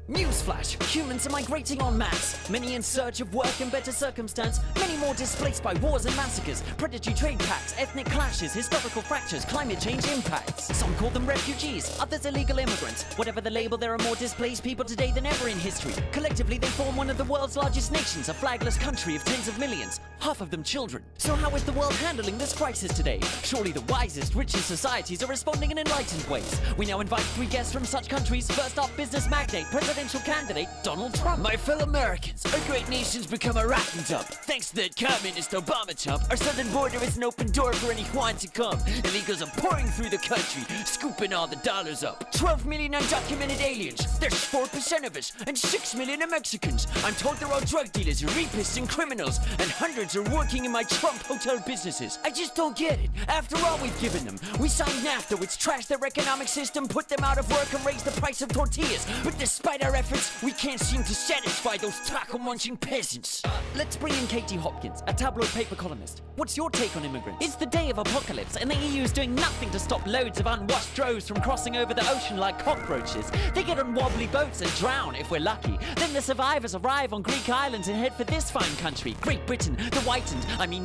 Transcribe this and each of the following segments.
Newsflash, humans are migrating en masse. Many in search of work and better circumstance. Many more displaced by wars and massacres. Predatory trade pacts, ethnic clashes, historical fractures, climate change impacts. Some call them refugees, others illegal immigrants. Whatever the label, there are more displaced people today than ever in history. Collectively, they form one of the world's largest nations, a flagless country of tens of millions, half of them children. So how is the world handling this crisis today? Surely the wisest, richest societies are responding in enlightened ways. We now invite 3 guests from such countries. First up, business magnate, presidential candidate, Donald Trump. My fellow Americans, our great nation's become a racking dump. Thanks to that communist Obama chump, our southern border is an open door for anyone to come. Illegals are pouring through the country, scooping all the dollars up. 12 million undocumented aliens, there's 4% of us, and 6 million are Mexicans. I'm told they're all drug dealers, rapists, and criminals, and hundreds are working in my Trump hotel businesses. I just don't get it. After all we've given them, we signed NAFTA, which trashed their economic system, put them out of work, and raised the price of tortillas. But despite our efforts, we can't seem to satisfy those taco-munching peasants. Let's bring in Katie Hopkins, a tabloid paper columnist. What's your take on immigrants? It's the day of apocalypse, and the EU is doing nothing to stop loads of unwashed droves from crossing over the ocean like cockroaches. They get on wobbly boats and drown, if we're lucky. Then the survivors arrive on Greek islands and head for this fine country, Great Britain, the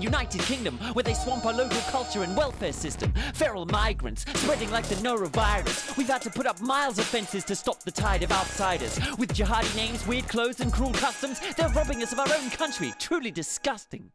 United Kingdom, where they swamp our local culture and welfare system. Feral migrants, spreading like the norovirus. We've had to put up miles of fences to stop the tide of outsiders. With jihadi names, weird clothes, and cruel customs, they're robbing us of our own country. Truly disgusting.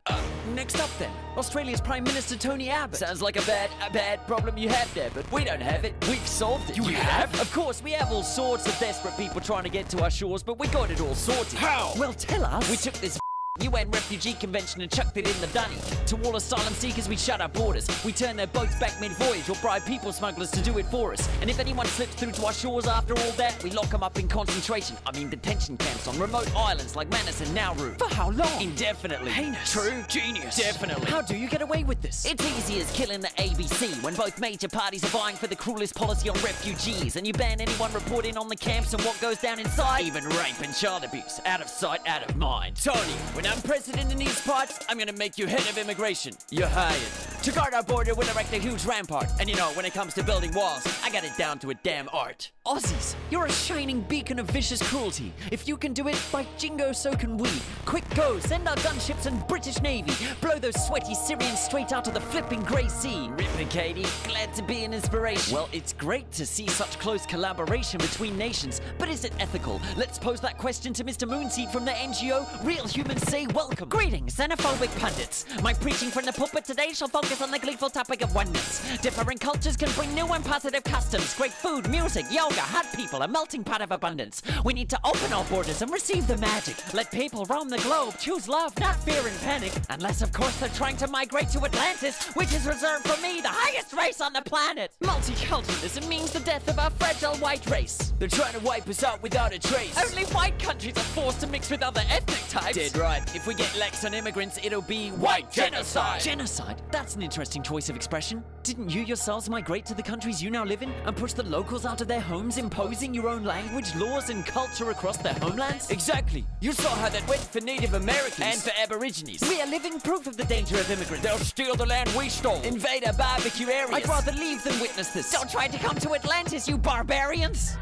Next up then, Australia's Prime Minister Tony Abbott. Sounds like a bad problem you have there, but we don't have it. We've solved it. You have? Of course, we have all sorts of desperate people trying to get to our shores, but we got it all sorted. How? Well, tell us. We took this UN refugee convention and chucked it in the dunny. To all asylum seekers, we shut our borders. We turn their boats back mid-voyage or bribe people smugglers to do it for us. And if anyone slips through to our shores after all that, we lock them up in detention camps on remote islands like Manus and Nauru. For how long? Indefinitely. Heinous. True. Genius. Definitely. How do you get away with this? It's easy as killing the ABC when both major parties are vying for the cruelest policy on refugees. And you ban anyone reporting on the camps and what goes down inside. Even rape and child abuse. Out of sight, out of mind. Tony, when I'm president in these parts, I'm gonna make you head of immigration. You're hired. To guard our border, we'll erect a huge rampart. And you know, when it comes to building walls, I got it down to a damn art. Aussies, you're a shining beacon of vicious cruelty. If you can do it, by jingo, so can we. Quick go, send our gunships and British Navy. Blow those sweaty Syrians straight out of the flipping grey sea. Rippin' Katie, glad to be an inspiration. Well, it's great to see such close collaboration between nations, but is it ethical? Let's pose that question to Mr. Moonseed from the NGO Real Humans Say Welcome. Greetings, xenophobic pundits. My preaching from the pulpit today shall focus on the gleeful topic of oneness. Different cultures can bring new and positive customs, great food, music, yoga, hot people, a melting pot of abundance. We need to open our borders and receive the magic. Let people roam the globe, choose love, not fear and panic. Unless, of course, they're trying to migrate to Atlantis, which is reserved for me, the highest race on the planet. Multiculturalism means the death of our fragile white race. They're trying to wipe us out without a trace. Only white countries are forced to mix with other ethnic types. Dead right. If we get lax on immigrants, it'll be white genocide. Genocide? That's an interesting choice of expression. Didn't you yourselves migrate to the countries you now live in and push the locals out of their homes, imposing your own language, laws, and culture across their homelands? Exactly. You saw how that went for Native Americans and for Aborigines. We are living proof of the danger of immigrants. They'll steal the land we stole, invade our barbecue areas. I'd rather leave than witness this. Don't try to come to Atlantis, you barbarians!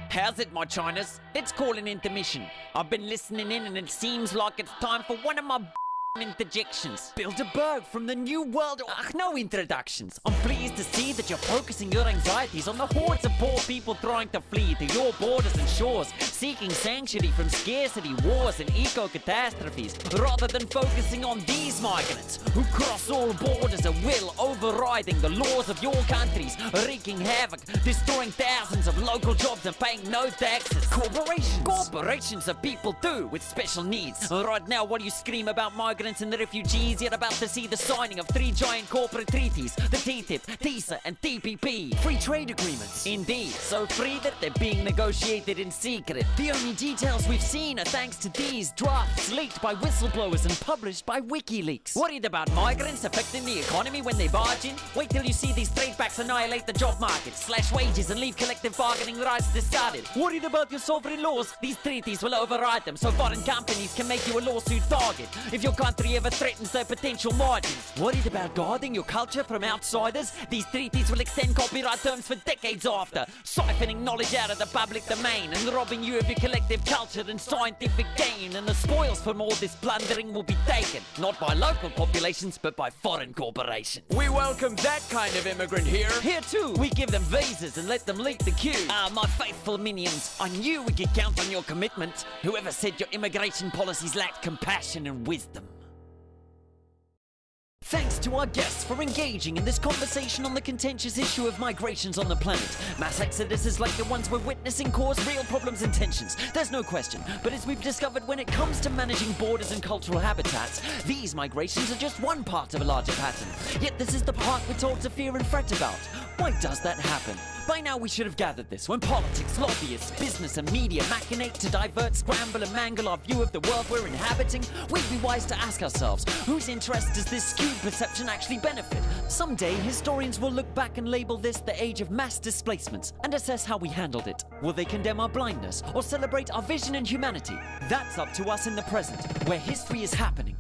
How's it, my Chinas? Let's call an intermission. I've been listening in and it seems like it's time for one of my interjections. Bilderberg from the New World. No introductions. I'm pleased to see that you're focusing your anxieties on the hordes of poor people trying to flee to your borders and shores, seeking sanctuary from scarcity, wars, and eco-catastrophes, rather than focusing on these migrants who cross all borders at will, overriding the laws of your countries, wreaking havoc, destroying thousands of local jobs and paying no taxes. Corporations are people too, with special needs. Right now, while you scream about migrants and the refugees, you're about to see the signing of 3 giant corporate treaties, the TTIP, TISA, and TPP. Free trade agreements. Indeed, so free that they're being negotiated in secret. The only details we've seen are thanks to these drafts leaked by whistleblowers and published by WikiLeaks. Worried about migrants affecting the economy when they barge in? Wait till you see these trade pacts annihilate the job market, slash wages, and leave collective bargaining rights discarded. Worried about your sovereign laws? These treaties will override them, so foreign companies can make you a lawsuit target. If your country country ever threatens their potential margins. Worried about guarding your culture from outsiders? These treaties will extend copyright terms for decades after, siphoning knowledge out of the public domain and robbing you of your collective culture and scientific gain. And the spoils from all this plundering will be taken, not by local populations, but by foreign corporations. We welcome that kind of immigrant here. Here too, we give them visas and let them lead the queue. My faithful minions, I knew we could count on your commitment. Whoever said your immigration policies lacked compassion and wisdom? Thanks to our guests for engaging in this conversation on the contentious issue of migrations on the planet. Mass exoduses like the ones we're witnessing cause real problems and tensions, there's no question. But as we've discovered, when it comes to managing borders and cultural habitats, these migrations are just one part of a larger pattern. Yet this is the part we're told to fear and fret about. Why does that happen? By now we should have gathered this. When politics, lobbyists, business and media machinate to divert, scramble and mangle our view of the world we're inhabiting, we'd be wise to ask ourselves, whose interest does this skewed perception actually benefit? Someday historians will look back and label this the age of mass displacements and assess how we handled it. Will they condemn our blindness or celebrate our vision and humanity? That's up to us in the present, where history is happening.